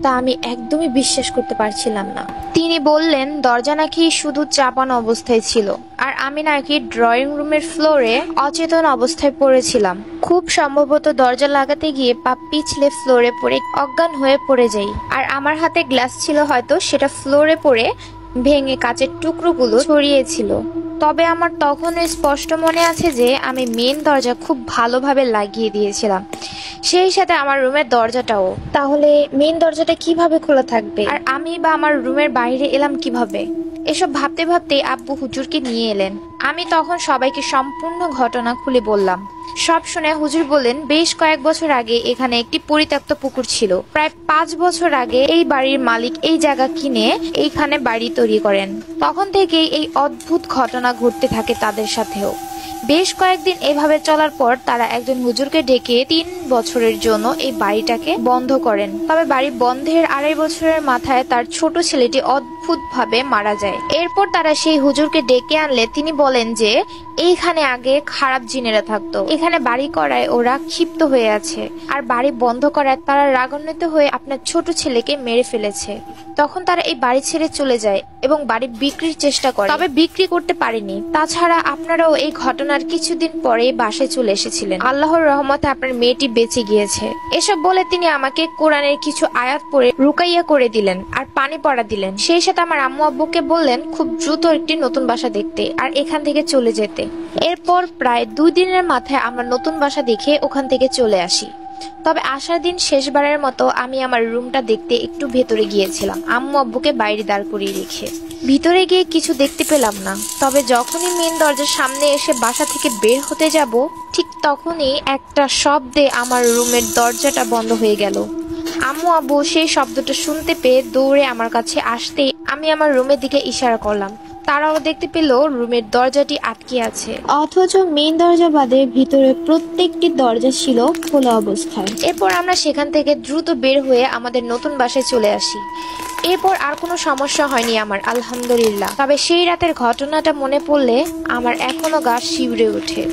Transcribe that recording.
তা আমি একদমই বিশ্বাস করতে পারছিলাম না। তিনি বললেন দরজা নাকি শুধু চাপানো অবস্থায় ছিল, আর আমি নাকি ড্রয়িং রুমের ফ্লোরে অচেতন অবস্থায় পড়েছিলাম। খুব সম্ভবত দরজা লাগাতে গিয়ে পা পিছলে ফ্লোরে পড়ে অজ্ঞান হয়ে পড়ে যাই, আর আমার হাতে গ্লাস ছিল, হয়তো সেটা ফ্লোরে পড়ে ভেঙে কাচের টুকরোগুলো ছড়িয়েছিল। তবে আমার তখনও স্পষ্ট মনে আছে যে আমি মেন দরজা খুব ভালোভাবে লাগিয়ে দিয়েছিলাম, সেই সাথে আমার রুমের দরজাটাও। তাহলে মেন দরজাটা কিভাবে খোলা থাকবে, আর আমি বা আমার রুমের বাইরে এলাম কিভাবে? এসব ভাবতে ভাবতে আব্বু হুজুরকে নিয়ে এলেন। আমি তখন সবাইকে সম্পূর্ণ ঘটনা খুলে বললাম। সব শুনে হুজুর বললেন, বেশ কয়েক বছর আগে এখানে একটি পরিত্যক্ত পুকুর ছিল। প্রায় 5 বছর আগে এই বাড়ির মালিক এই জায়গা কিনে এইখানে বাড়ি তৈরি করেন। তখন থেকেই এই অদ্ভুত ঘটনা ঘটতে থাকে তাদের সাথেও। বেশ কয়েকদিন এভাবে চলার পর তারা একজন হুজুরকে ডেকে 3 বছরের জন্য এই বাড়িটাকে বন্ধ করেন। তবে বাড়ি বন্ধের 2.5 বছরের মাথায় তার ছোট ছেলেটি অদ্ভুতভাবে মারা যায়। এরপর তারা সেই হুজুরকে ডেকে আনলে তিনি বলেন যে এইখানে আগে খারাপ জিনেরা থাকতো, এখানে বাড়ি করায় ওরা ক্ষিপ্ত হয়ে আছে, আর বাড়ি বন্ধ করায় তারা রাগান্বিত হয়ে আপনার ছোট ছেলেকে মেরে ফেলেছে। তখন তারা এই বাড়ি ছেড়ে চলে যায় এবং বাড়ি বিক্রির চেষ্টা করে, তবে বিক্রি করতে পারেনি। তাছাড়া আপনারাও এই ঘটনার কিছুদিন পরে বাসায় চলে এসেছিলেন। আল্লাহর রহমতে আপনার মেয়েটি বেঁচে গিয়েছে। এসব বলে তিনি আমাকে কোরআনের কিছু আয়াত পড়ে রুকাইয়া করে দিলেন আর পানি পড়া দিলেন। সেই সাথে আমার আম্মু আব্বুকে বললেন খুব দ্রুত একটি নতুন বাসা দেখতে আর এখান থেকে চলে যেতে। এরপর প্রায় 2 দিনের মাথায় আমরা নতুন বাসা দেখে ওখান থেকে চলে আসি। তবে আসার দিন শেষবারের মতো আমি আমার রুমটা দেখতে একটু ভেতরে গিয়েছিলাম, আম্মু আব্বুকে বাইরে দাঁড় করিয়ে রেখে। ভিতরে গিয়ে কিছু দেখতে পেলাম না। তবে যখনই মেন দরজার সামনে এসে বাসা থেকে বের হতে যাব, ঠিক তখনই একটা শব্দে আমার রুমের দরজাটা বন্ধ হয়ে গেল। আম্মু আব্বু সেই শব্দটা শুনতে পেয়ে দৌড়ে আমার কাছে আসতেই আমি আমার রুমের দিকে ইশারা করলাম। তারাও দেখতে পেল রুমের দরজাটি আটকে আছে, অথচ মেইন দরজা বাদে ভিতরে প্রত্যেকটি দরজা ছিল খোলা অবস্থায়। এরপর আমরা সেখান থেকে দ্রুত বের হয়ে আমাদের নতুন বাসায় চলে আসি। এরপর আর কোনো সমস্যা হয়নি আমার, আলহামদুলিল্লাহ। তবে সেই রাতের ঘটনাটা মনে পড়লে আমার এখনো গা শিউরে ওঠে।